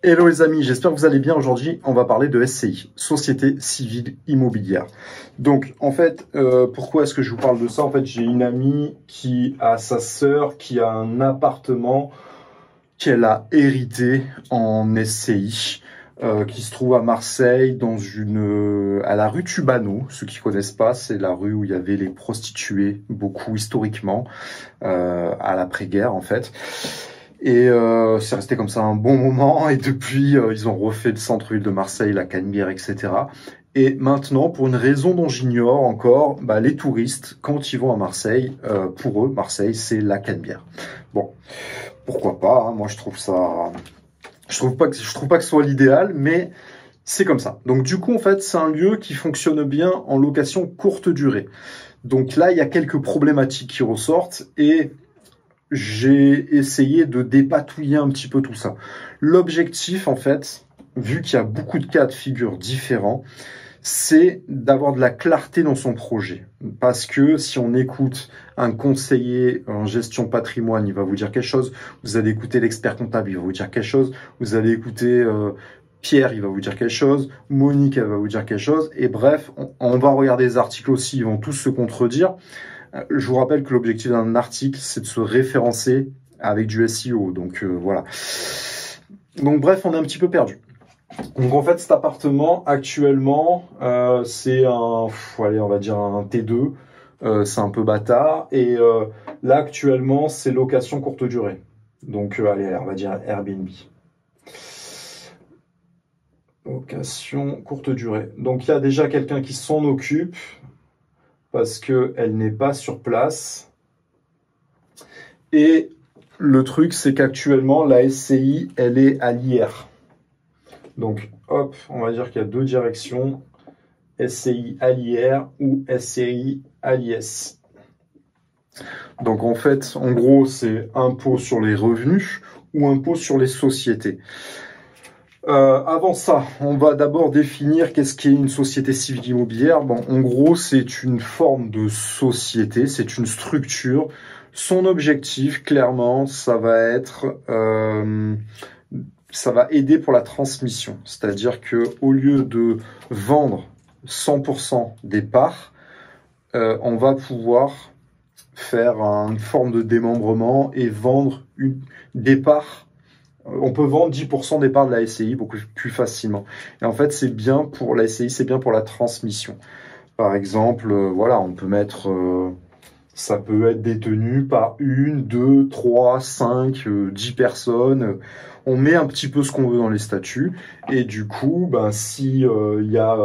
Hello les amis, j'espère que vous allez bien. Aujourd'hui, on va parler de SCI, Société Civile Immobilière. Donc, en fait, pourquoi est-ce que je vous parle de ça? En fait, j'ai une amie qui a sa sœur qui a un appartement qu'elle a hérité en SCI, qui se trouve à Marseille, à la rue Tubano. Ceux qui connaissent pas, c'est la rue où il y avait les prostituées, beaucoup historiquement, à l'après-guerre en fait. Et c'est resté comme ça un bon moment. Et depuis, ils ont refait le centre-ville de Marseille, la Canebière, etc. Et maintenant, pour une raison dont j'ignore encore, bah, les touristes, quand ils vont à Marseille, pour eux, Marseille, c'est la Canebière. Bon, pourquoi pas, hein, moi je trouve ça... Je trouve pas que ce soit l'idéal, mais c'est comme ça. Donc du coup, en fait, c'est un lieu qui fonctionne bien en location courte durée. Donc là, il y a quelques problématiques qui ressortent et j'ai essayé de dépatouiller un petit peu tout ça. L'objectif, en fait, vu qu'il y a beaucoup de cas de figure différents, c'est d'avoir de la clarté dans son projet. Parce que si on écoute un conseiller en gestion patrimoine, il va vous dire quelque chose. Vous allez écouter l'expert comptable, il va vous dire quelque chose. Vous allez écouter Pierre, il va vous dire quelque chose. Monique, elle va vous dire quelque chose. Et bref, on va regarder les articles aussi, ils vont tous se contredire. Je vous rappelle que l'objectif d'un article, c'est de se référencer avec du SEO. Donc voilà. Donc bref, on est un petit peu perdu. Donc en fait, cet appartement, actuellement, c'est allez, on va dire un T2. C'est un peu bâtard. Et là, actuellement, c'est location courte durée. Donc allez, on va dire Airbnb. Location courte durée. Donc il y a déjà quelqu'un qui s'en occupe parce qu'elle n'est pas sur place. Et le truc, c'est qu'actuellement, la SCI, elle est à l'IR. Donc, hop, on va dire qu'il y a deux directions, SCI à l'IR ou SCI à l'IS. Donc, en fait, en gros, c'est impôt sur les revenus ou impôt sur les sociétés. Avant ça, on va d'abord définir qu'est-ce qu'est une société civile immobilière. Bon, en gros, c'est une forme de société, c'est une structure. Son objectif, clairement, ça va aider pour la transmission. C'est-à-dire que au lieu de vendre 100% des parts, on va pouvoir faire une forme de démembrement et vendre des parts. On peut vendre 10% des parts de la SCI beaucoup plus facilement. Et en fait, c'est bien pour la SCI, c'est bien pour la transmission. Par exemple, voilà, on peut mettre, ça peut être détenu par 1, 2, 3, 5, 10 personnes. On met un petit peu ce qu'on veut dans les statuts. Et du coup, ben, si il y a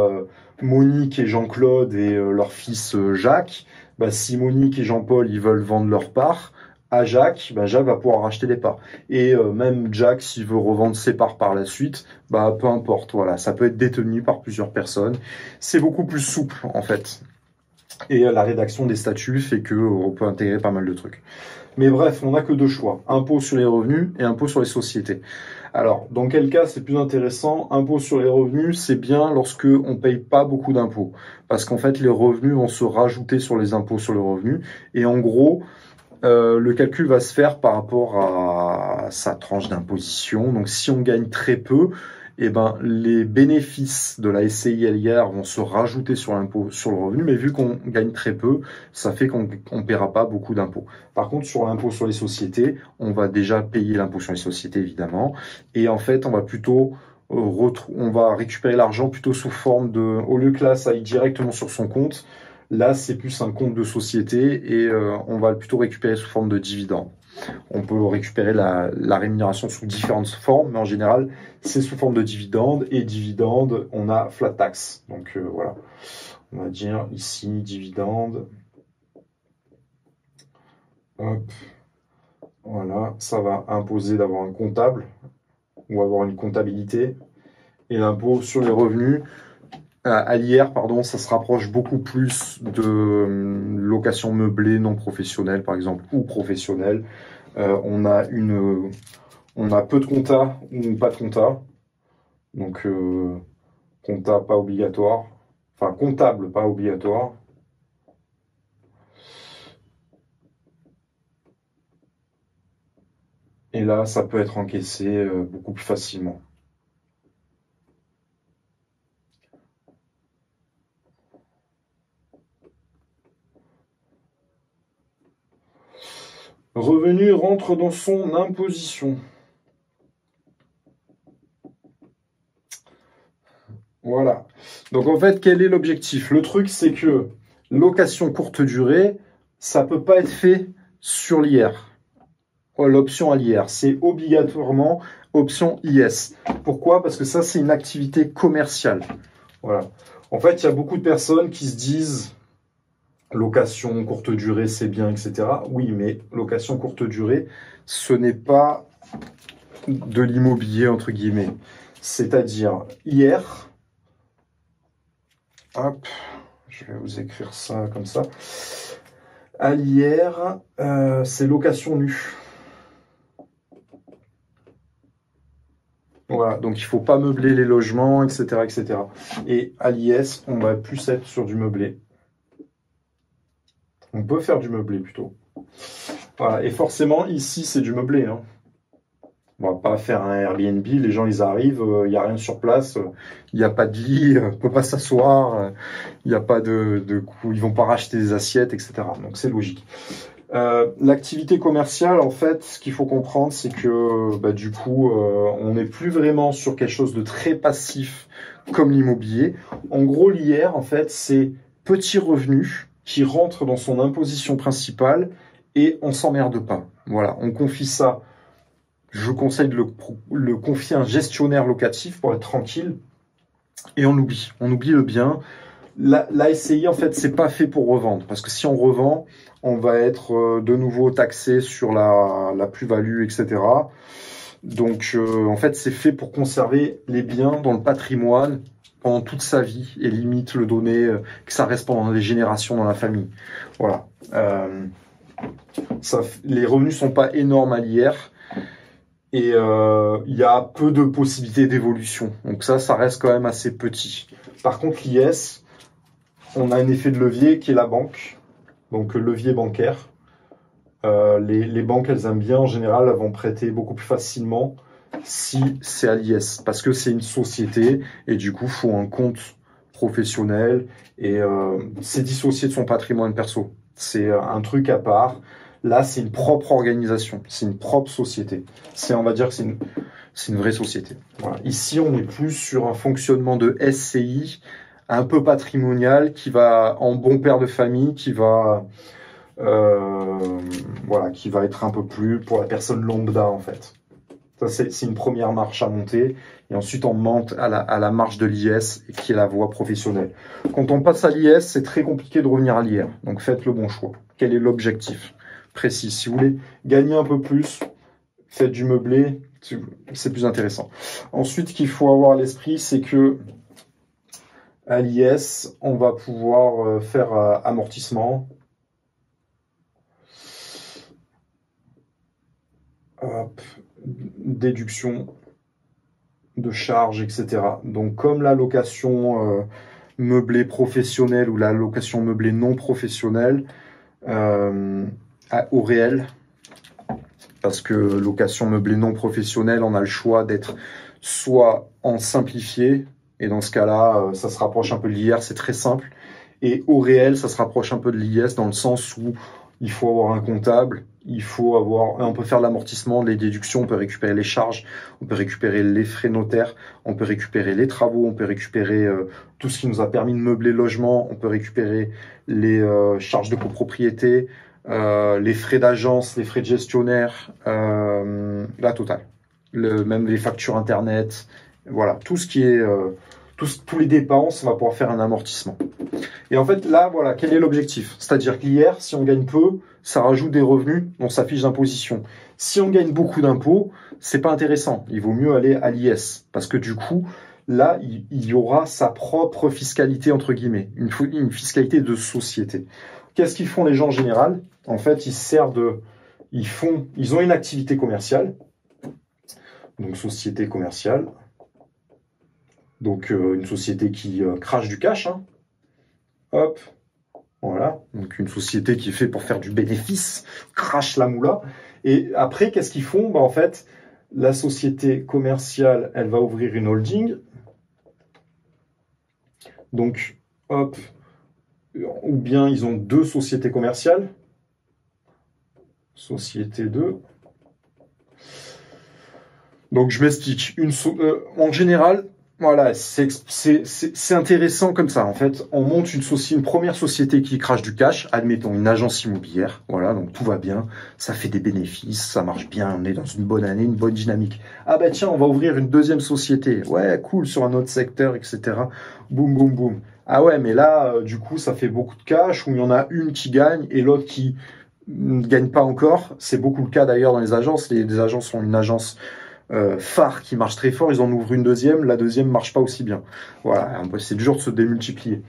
Monique et Jean-Claude et leur fils Jacques, ben, si Monique et Jean-Paul ils veulent vendre leur part, à Jacques, bah Jacques va pouvoir racheter les parts. Et même Jacques, s'il veut revendre ses parts par la suite, bah peu importe, voilà, ça peut être détenu par plusieurs personnes. C'est beaucoup plus souple en fait. Et la rédaction des statuts fait que on peut intégrer pas mal de trucs. Mais bref, on n'a que deux choix, impôt sur les revenus et impôt sur les sociétés. Alors, dans quel cas c'est plus intéressant? Impôt sur les revenus, c'est bien lorsque on paye pas beaucoup d'impôts. Parce qu'en fait, les revenus vont se rajouter sur les impôts sur les revenus. Et en gros, le calcul va se faire par rapport à sa tranche d'imposition. Donc, si on gagne très peu, eh ben, les bénéfices de la SCI LIR vont se rajouter sur l'impôt sur le revenu. Mais vu qu'on gagne très peu, ça fait qu'on ne paiera pas beaucoup d'impôts. Par contre, sur l'impôt sur les sociétés, on va déjà payer l'impôt sur les sociétés, évidemment. Et en fait, on va plutôt on va récupérer l'argent plutôt sous forme de, au lieu que là, ça aille directement sur son compte. Là, c'est plus un compte de société et on va plutôt récupérer sous forme de dividendes. On peut récupérer la rémunération sous différentes formes, mais en général, c'est sous forme de dividendes. Et dividendes, on a flat tax. Donc voilà, on va dire ici dividendes. Hop, voilà, ça va imposer d'avoir un comptable ou avoir une comptabilité. Et l'impôt sur les revenus, à l'IR, pardon, ça se rapproche beaucoup plus de location meublée non professionnelle, par exemple, ou professionnelle. On a peu de compta ou pas de compta. Donc, compta pas obligatoire. Enfin, comptable pas obligatoire. Et là, ça peut être encaissé beaucoup plus facilement. Revenu rentre dans son imposition. Voilà. Donc en fait, quel est l'objectif? Le truc, c'est que location courte durée, ça peut pas être fait sur l'IR. L'option à l'IR, c'est obligatoirement option IS. Pourquoi? Parce que ça, c'est une activité commerciale. Voilà. En fait, il y a beaucoup de personnes qui se disent location courte durée, c'est bien, etc. Oui, mais location courte durée, ce n'est pas de l'immobilier, entre guillemets. C'est-à-dire, hier, hop, je vais vous écrire ça comme ça. À l'IR, c'est location nue. Voilà, donc il ne faut pas meubler les logements, etc., etc. Et à l'IS, on va plus être sur du meublé. On peut faire du meublé plutôt. Voilà, et forcément, ici, c'est du meublé. Hein. On va pas faire un Airbnb, les gens, ils arrivent, il n'y a rien sur place, il n'y a pas de lit, on ne peut pas s'asseoir, il n'y a pas de coup, ils vont pas racheter des assiettes, etc. Donc c'est logique. L'activité commerciale, en fait, ce qu'il faut comprendre, c'est que du coup, on n'est plus vraiment sur quelque chose de très passif comme l'immobilier. En gros, l'IR, en fait, c'est petit revenu qui rentre dans son imposition principale et on s'emmerde pas. Voilà, on confie ça. Je conseille de le confier à un gestionnaire locatif pour être tranquille et on oublie le bien. La SCI, en fait, c'est pas fait pour revendre. Parce que si on revend, on va être de nouveau taxé sur la plus-value, etc. Donc, en fait, c'est fait pour conserver les biens dans le patrimoine pendant toute sa vie et limite le donner, que ça reste pendant des générations dans la famille. Voilà. Les revenus sont pas énormes à l'IR et il y a peu de possibilités d'évolution. Donc ça reste quand même assez petit. Par contre, l'IS, on a un effet de levier qui est la banque, donc le levier bancaire. Les banques, elles aiment bien, en général, elles vont prêter beaucoup plus facilement si c'est à l'IS, parce que c'est une société et du coup, il faut un compte professionnel et c'est dissocié de son patrimoine perso. C'est un truc à part. Là, c'est une propre organisation, c'est une propre société. On va dire que c'est une vraie société. Voilà. Ici, on est plus sur un fonctionnement de SCI un peu patrimonial qui va en bon père de famille, qui va qui va être un peu plus pour la personne lambda en fait. Ça c'est une première marche à monter et ensuite on monte à la marche de l'IS qui est la voie professionnelle. Quand on passe à l'IS, c'est très compliqué de revenir à l'IR. Donc faites le bon choix. Quel est l'objectif précis? Si vous voulez gagner un peu plus, faites du meublé, c'est plus intéressant. Ensuite, ce qu'il faut avoir à l'esprit, c'est que à l'IS, on va pouvoir faire amortissement. Hop, déduction de charges, etc. Donc, comme la location meublée professionnelle ou la location meublée non professionnelle au réel, parce que location meublée non professionnelle, on a le choix d'être soit en simplifié, et dans ce cas-là, ça se rapproche un peu de l'IR, c'est très simple, et au réel, ça se rapproche un peu de l'IS dans le sens où il faut avoir un comptable, on peut faire de l'amortissement, les déductions, on peut récupérer les charges, on peut récupérer les frais notaires, on peut récupérer les travaux, on peut récupérer tout ce qui nous a permis de meubler le logement, on peut récupérer les charges de copropriété, les frais d'agence, les frais de gestionnaire, la totale. Même les factures internet, voilà, tout ce qui est tous les dépenses, on va pouvoir faire un amortissement. Et en fait, là, voilà, quel est l'objectif? C'est-à-dire que l'IR, si on gagne peu, ça rajoute des revenus dans sa fiche d'imposition. Si on gagne beaucoup d'impôts, c'est pas intéressant. Il vaut mieux aller à l'IS. Parce que du coup, là, il y aura sa propre fiscalité, entre guillemets. Une fiscalité de société. Qu'est-ce qu'ils font les gens en général? En fait, ils ont une activité commerciale. Donc, société commerciale. Donc, une société qui crache du cash, hein. Hop, voilà. Donc, une société qui est faite pour faire du bénéfice, crache la moula. Et après, qu'est-ce qu'ils font? En fait, la société commerciale, elle va ouvrir une holding. Donc, hop, ou bien ils ont deux sociétés commerciales. société 2. Donc, je m'explique. En général, voilà, c'est intéressant comme ça. En fait, on monte une première société qui crache du cash, admettons une agence immobilière. Voilà, donc tout va bien, ça fait des bénéfices, ça marche bien, on est dans une bonne année, une bonne dynamique. Ah bah tiens, on va ouvrir une deuxième société. Ouais, cool, sur un autre secteur, etc. Boum, boum, boum. Ah ouais, mais là, du coup, ça fait beaucoup de cash, où il y en a une qui gagne et l'autre qui ne gagne pas encore. C'est beaucoup le cas d'ailleurs dans les agences. Les agences ont une agence phare qui marche très fort, ils en ouvrent une deuxième, la deuxième marche pas aussi bien. Voilà, c'est dur de se démultiplier.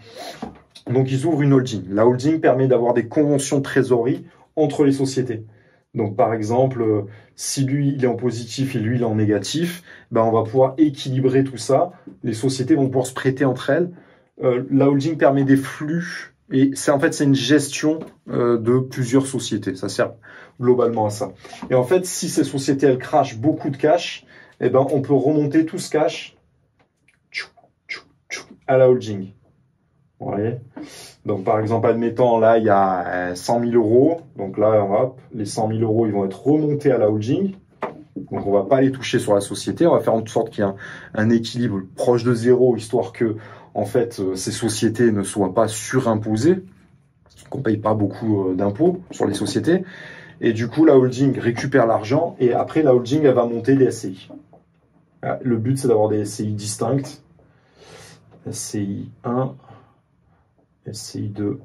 Donc ils ouvrent une holding. La holding permet d'avoir des conventions de trésorerie entre les sociétés. Donc par exemple, si lui il est en positif et lui il est en négatif, ben on va pouvoir équilibrer tout ça. Les sociétés vont pouvoir se prêter entre elles. La holding permet des flux et c'est une gestion de plusieurs sociétés. Ça sert globalement à ça. Et en fait, si ces sociétés elles crachent beaucoup de cash, eh ben on peut remonter tout ce cash à la holding. Vous voyez ? Donc par exemple, admettons là il y a 100 000 euros. Donc là, hop, les 100 000 euros ils vont être remontés à la holding. Donc on va pas les toucher sur la société. On va faire en sorte qu'il y ait un équilibre proche de zéro, histoire que en fait ces sociétés ne soient pas surimposées, qu'on paye pas beaucoup d'impôts sur les sociétés. Et du coup, la holding récupère l'argent et après, la holding, elle va monter des SCI. Le but, c'est d'avoir des SCI distinctes. SCI 1, SCI 2.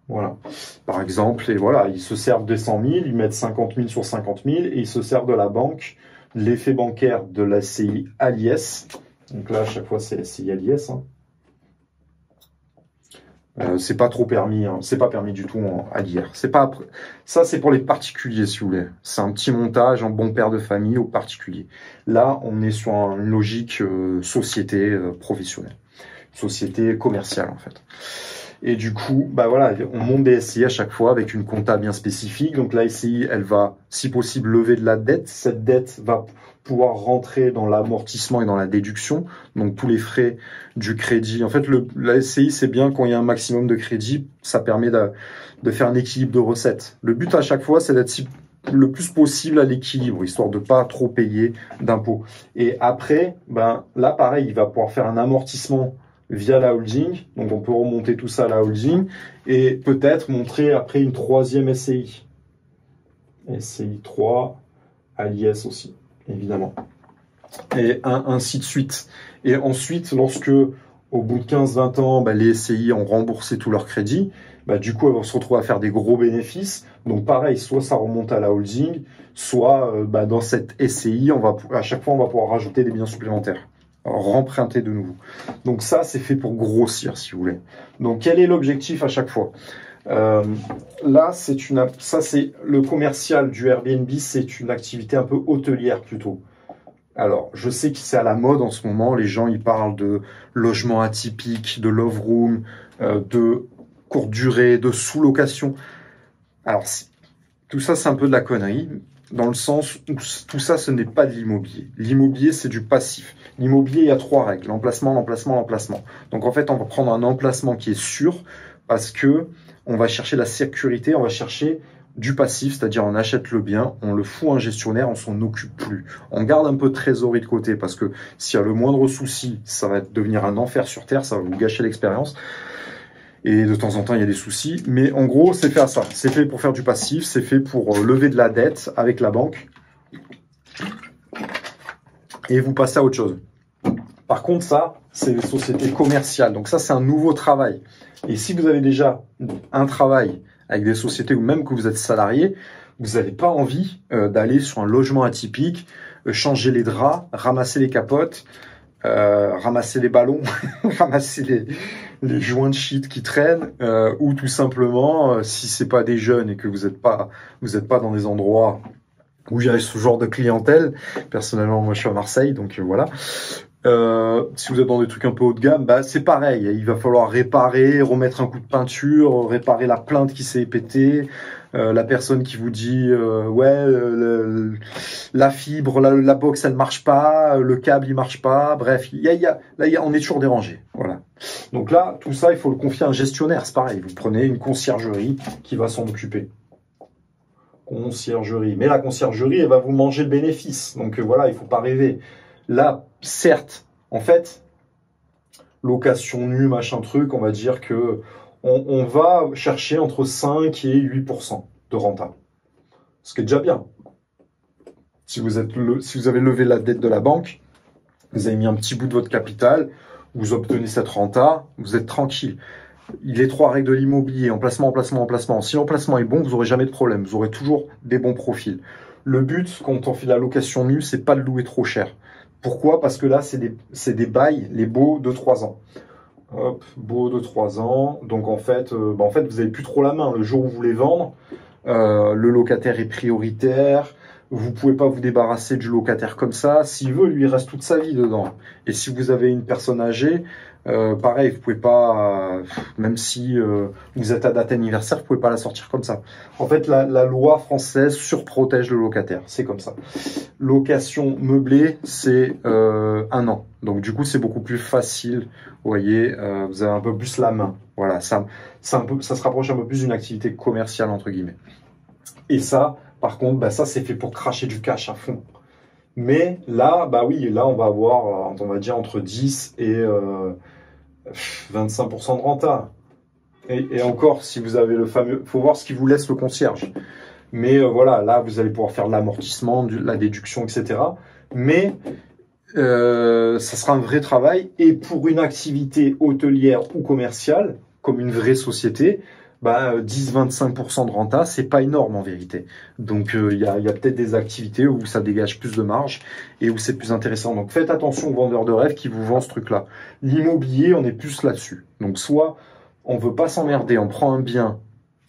Voilà. Par exemple, et voilà, ils se servent des 100 000, ils mettent 50 000 sur 50 000 et ils se servent de la banque, l'effet bancaire de la SCI à l'IS. Donc là, à chaque fois, c'est SCI à l'IS. C'est pas trop permis, hein. C'est pas permis du tout à l'IR. Ça, c'est pour les particuliers, si vous voulez. C'est un petit montage en bon père de famille aux particuliers. Là, on est sur une logique société professionnelle, société commerciale en fait. Et du coup, bah voilà, on monte des SCI à chaque fois avec une compta bien spécifique. Donc la SCI, elle va, si possible, lever de la dette. Cette dette va pouvoir rentrer dans l'amortissement et dans la déduction, donc tous les frais du crédit. En fait, la SCI, c'est bien quand il y a un maximum de crédit, ça permet de faire un équilibre de recettes. Le but à chaque fois, c'est d'être le plus possible à l'équilibre, histoire de pas trop payer d'impôts. Et après, ben là, pareil, il va pouvoir faire un amortissement via la holding, donc on peut remonter tout ça à la holding, et peut-être montrer après une troisième SCI. SCI 3, à l'IS aussi, évidemment. Et ainsi de suite. Et ensuite, lorsque, au bout de 15-20 ans, bah, les SCI ont remboursé tout leur crédit, bah, du coup, elles vont se retrouver à faire des gros bénéfices. Donc pareil, soit ça remonte à la holding, soit bah, dans cette SCI, à chaque fois, on va pouvoir rajouter des biens supplémentaires. Remprunter de nouveau. Donc ça, c'est fait pour grossir, si vous voulez. Donc quel est l'objectif à chaque fois ? Là, c'est le commercial du Airbnb, c'est une activité un peu hôtelière plutôt. Alors, je sais que c'est à la mode en ce moment, les gens ils parlent de logement atypique, de love room, de courte durée, de sous-location. Alors, tout ça, c'est un peu de la connerie, dans le sens où tout ça, ce n'est pas de l'immobilier. L'immobilier, c'est du passif. L'immobilier, il y a 3 règles, l'emplacement, l'emplacement, l'emplacement. Donc en fait, on va prendre un emplacement qui est sûr, parce que on va chercher la sécurité, on va chercher du passif, c'est-à-dire on achète le bien, on le fout à un gestionnaire, on s'en occupe plus. On garde un peu de trésorerie de côté, parce que s'il y a le moindre souci, ça va devenir un enfer sur terre, ça va vous gâcher l'expérience. Et de temps en temps, il y a des soucis. Mais en gros, c'est fait à ça. C'est fait pour faire du passif, c'est fait pour lever de la dette avec la banque. Et vous passez à autre chose. Par contre, ça, c'est les sociétés commerciales. Donc ça, c'est un nouveau travail. Et si vous avez déjà un travail avec des sociétés ou même que vous êtes salarié, vous n'avez pas envie d'aller sur un logement atypique, changer les draps, ramasser les capotes, ramasser les ballons, ramasser les joints de shit qui traînent, ou tout simplement, si c'est pas des jeunes et que vous êtes pas dans des endroits où il y a ce genre de clientèle. Personnellement, moi, je suis à Marseille, donc voilà. Si vous êtes dans des trucs un peu haut de gamme, bah c'est pareil. Il va falloir réparer, remettre un coup de peinture, réparer la plainte qui s'est pétée, la personne qui vous dit ouais la fibre, la box elle marche pas, le câble il marche pas. Bref, on est toujours dérangé. Voilà. Donc là, tout ça, il faut le confier à un gestionnaire. C'est pareil. Vous prenez une conciergerie qui va s'en occuper. Conciergerie. Mais la conciergerie, elle va vous manger le bénéfice. Donc voilà, il ne faut pas rêver. Là, certes, en fait, location nue, machin truc, on va dire que on va chercher entre 5 et 8% de renta. Ce qui est déjà bien. Si vous avez levé la dette de la banque, vous avez mis un petit bout de votre capital, vous obtenez cette renta, vous êtes tranquille. Les 3 règles de l'immobilier, emplacement, emplacement, emplacement. Si l'emplacement est bon, vous n'aurez jamais de problème. Vous aurez toujours des bons profils. Le but, quand on fait la location nue, c'est pas de louer trop cher. Pourquoi? Parce que là, c'est des bails, les baux de 3 ans. Hop, baux de 3 ans. Donc en fait, vous n'avez plus trop la main. Le jour où vous voulez vendre, le locataire est prioritaire. Vous pouvez pas vous débarrasser du locataire comme ça. S'il veut, lui, il reste toute sa vie dedans. Et si vous avez une personne âgée, pareil, vous pouvez pas, même si vous êtes à date anniversaire, vous pouvez pas la sortir comme ça. En fait, la loi française surprotège le locataire. C'est comme ça. Location meublée, c'est 1 an. Donc du coup, c'est beaucoup plus facile. Vous voyez, vous avez un peu plus la main. Voilà, ça se rapproche un peu plus d'une activité commerciale entre guillemets. Et ça, par contre, ça c'est fait pour cracher du cash à fond. Mais là, oui, là on va avoir, on va dire entre 10 et 25% de renta. Et encore, si vous avez le fameux, faut voir ce qui vous laisse le concierge. Mais voilà, là vous allez pouvoir faire de l'amortissement, la déduction, etc. Mais ça sera un vrai travail. Et pour une activité hôtelière ou commerciale, comme une vraie société, 10-25% de renta, c'est pas énorme en vérité. Donc il y a peut-être des activités où ça dégage plus de marge et où c'est plus intéressant. Donc faites attention aux vendeurs de rêve qui vous vendent ce truc-là. L'immobilier, on est plus là-dessus. Donc soit on veut pas s'emmerder, on prend un bien,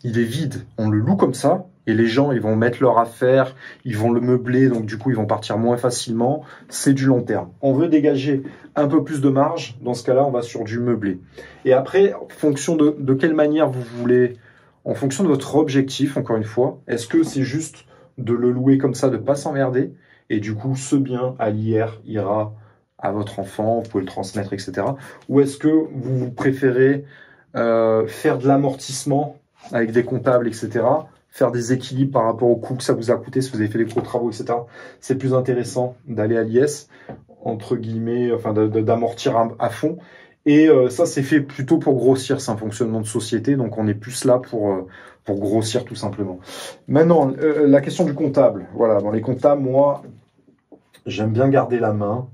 il est vide, on le loue comme ça, et les gens ils vont mettre leur affaire, ils vont le meubler, donc du coup ils vont partir moins facilement. C'est du long terme. On veut dégager un peu plus de marge, dans ce cas-là on va sur du meublé. Et après, en fonction de quelle manière vous voulez, en fonction de votre objectif, encore une fois, est-ce que c'est juste de le louer comme ça, de pas s'emmerder, et du coup ce bien à l'IR ira à votre enfant, vous pouvez le transmettre, etc. Ou est-ce que vous préférez faire de l'amortissement avec des comptables, etc., faire des équilibres par rapport au coût que ça vous a coûté si vous avez fait des gros travaux, etc. C'est plus intéressant d'aller à l'IS, entre guillemets, enfin d'amortir à fond. Et ça, c'est fait plutôt pour grossir, c'est un fonctionnement de société, donc on est plus là pour grossir tout simplement. Maintenant, la question du comptable. Voilà, dans les comptables, moi, j'aime bien garder la main.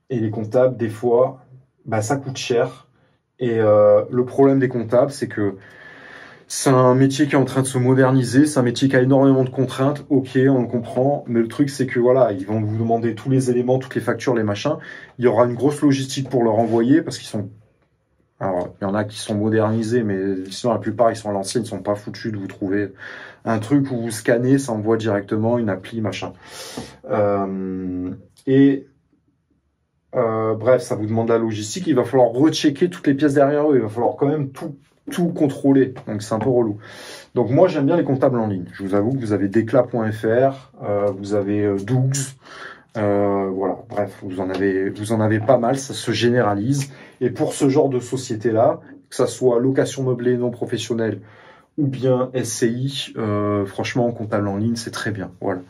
Et les comptables, des fois, ça coûte cher. Et le problème des comptables, c'est que c'est un métier qui est en train de se moderniser, c'est un métier qui a énormément de contraintes, ok, on le comprend, mais le truc c'est que voilà, ils vont vous demander tous les éléments, toutes les factures, les machins, il y aura une grosse logistique pour leur envoyer, parce qu'ils sont... Alors, il y en a qui sont modernisés, mais sinon la plupart ils sont à l'ancienne, ils sont pas foutus de vous trouver un truc où vous scannez, ça envoie directement une appli, machin. Bref, ça vous demande de la logistique, il va falloir rechecker toutes les pièces derrière eux, il va falloir quand même tout contrôler, donc c'est un peu relou. Donc moi j'aime bien les comptables en ligne. Je vous avoue que vous avez Decla.fr, vous avez Dougs, voilà, bref, vous en avez pas mal, ça se généralise. Et pour ce genre de société-là, que ça soit location meublée non professionnelle ou bien SCI, franchement, comptable en ligne, c'est très bien. Voilà.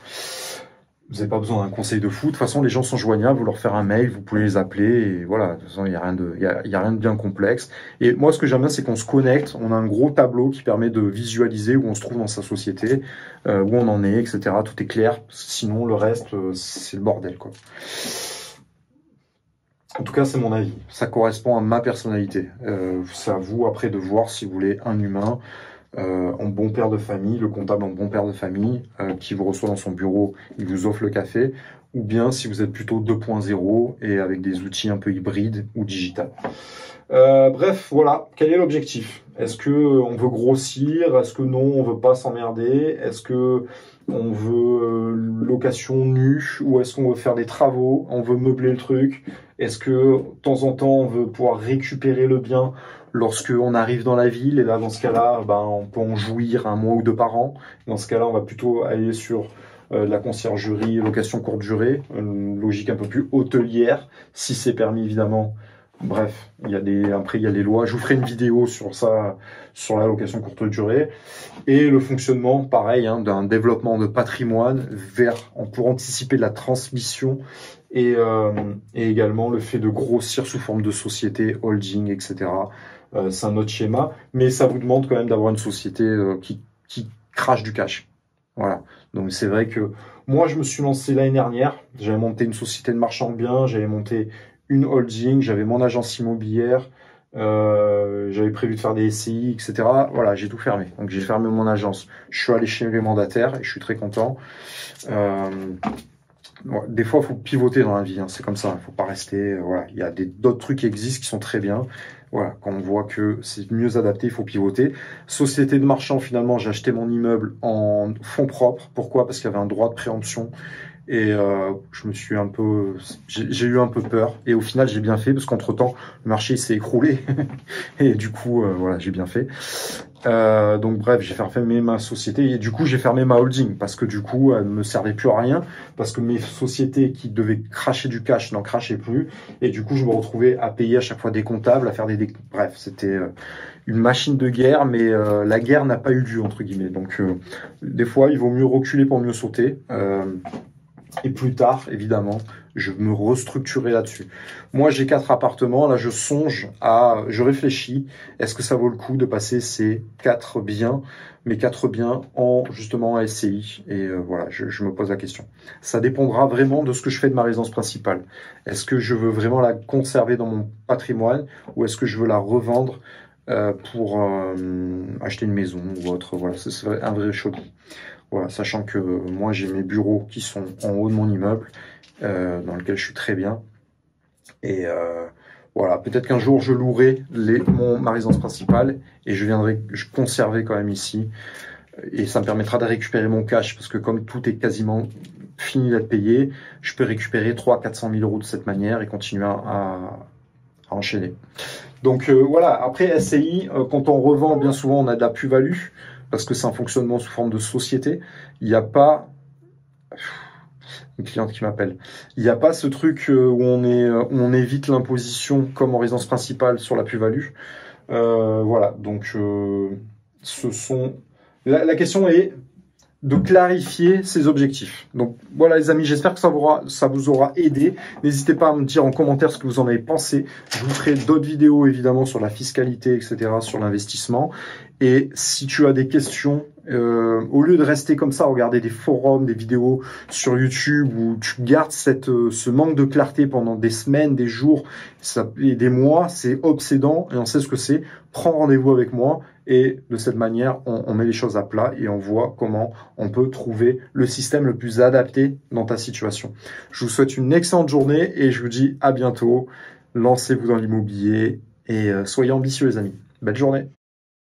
Vous n'avez pas besoin d'un conseil de fou. De toute façon, les gens sont joignables. Vous leur faire un mail, vous pouvez les appeler. Et voilà, de toute façon, il n'y a rien de bien complexe. Et moi, ce que j'aime bien, c'est qu'on se connecte. On a un gros tableau qui permet de visualiser où on se trouve dans sa société, où on en est, etc. Tout est clair. Sinon, le reste, c'est le bordel, quoi. En tout cas, c'est mon avis. Ça correspond à ma personnalité. C'est à vous, après, de voir si vous voulez un humain en bon père de famille, le comptable en bon père de famille, qui vous reçoit dans son bureau, il vous offre le café, ou bien si vous êtes plutôt 2.0 et avec des outils un peu hybrides ou digital. Bref, voilà, quel est l'objectif? Est-ce que on veut grossir? Est-ce que non, on veut pas s'emmerder? Est-ce que on veut location nue? Ou est-ce qu'on veut faire des travaux? On veut meubler le truc? Est-ce que de temps en temps, on veut pouvoir récupérer le bien lorsque on arrive dans la ville? Et là, dans ce cas-là, on peut en jouir 1 mois ou 2 par an. Dans ce cas-là, on va plutôt aller sur la conciergerie, location courte durée, une logique un peu plus hôtelière, si c'est permis évidemment Bref, après il y a les lois. Je vous ferai une vidéo sur ça, sur la location courte durée. Et le fonctionnement, pareil, hein, d'un développement de patrimoine pour anticiper la transmission et également le fait de grossir sous forme de société, holding, etc. C'est un autre schéma, mais ça vous demande quand même d'avoir une société qui crache du cash. Voilà. Donc c'est vrai que moi, je me suis lancé l'année dernière. J'avais monté une société de marchand de biens, j'avais monté une holding, j'avais mon agence immobilière, j'avais prévu de faire des SCI, etc. Voilà, j'ai tout fermé. Donc j'ai fermé mon agence. Je suis allé chez les mandataires et je suis très content. Des fois, il faut pivoter dans la vie, hein, c'est comme ça, il ne faut pas rester. Voilà, il y a d'autres trucs qui existent qui sont très bien. Voilà, quand on voit que c'est mieux adapté, il faut pivoter. Société de marchand, finalement, j'ai acheté mon immeuble en fonds propres. Pourquoi? Parce qu'il y avait un droit de préemption. Et je me suis j'ai eu un peu peur. Et au final, j'ai bien fait parce qu'entre-temps, le marché s'est écroulé. Et du coup, voilà, j'ai bien fait. Donc bref, j'ai fermé ma société et du coup j'ai fermé ma holding parce que du coup elle ne me servait plus à rien parce que mes sociétés qui devaient cracher du cash n'en crachaient plus et du coup je me retrouvais à payer à chaque fois des comptables, à faire bref, c'était une machine de guerre, mais la guerre n'a pas eu lieu entre guillemets. Donc des fois il vaut mieux reculer pour mieux sauter. Et plus tard, évidemment, je me restructurerai là-dessus. Moi, j'ai 4 appartements. Là, je réfléchis. Est-ce que ça vaut le coup de passer mes 4 biens justement en SCI? Et voilà, je me pose la question. Ça dépendra vraiment de ce que je fais de ma résidence principale. Est-ce que je veux vraiment la conserver dans mon patrimoine ou est-ce que je veux la revendre pour acheter une maison ou autre? Voilà, c'est un vrai choix. Voilà, sachant que moi j'ai mes bureaux qui sont en haut de mon immeuble, dans lequel je suis très bien. Et voilà, peut-être qu'un jour je louerai ma résidence principale et je conserver quand même ici. Et ça me permettra de récupérer mon cash parce que comme tout est quasiment fini d'être payé, je peux récupérer 300 000 à 400 000 euros de cette manière et continuer à enchaîner. Donc voilà, après SCI, quand on revend, bien souvent on a de la plus-value parce que c'est un fonctionnement sous forme de société. Il n'y a pas une cliente qui m'appelle. Il n'y a pas ce truc où on évite l'imposition comme en résidence principale sur la plus-value. Voilà, donc la question est de clarifier ses objectifs. Donc voilà les amis, j'espère que ça vous aura aidé. N'hésitez pas à me dire en commentaire ce que vous en avez pensé. Je vous ferai d'autres vidéos évidemment sur la fiscalité, etc., sur l'investissement. Et si tu as des questions, au lieu de rester comme ça, regarder des forums, des vidéos sur YouTube où tu gardes ce manque de clarté pendant des semaines, des jours et des mois, c'est obsédant et on sait ce que c'est. Prends rendez-vous avec moi et de cette manière, on met les choses à plat et on voit comment on peut trouver le système le plus adapté dans ta situation. Je vous souhaite une excellente journée et je vous dis à bientôt. Lancez-vous dans l'immobilier et soyez ambitieux les amis. Belle journée.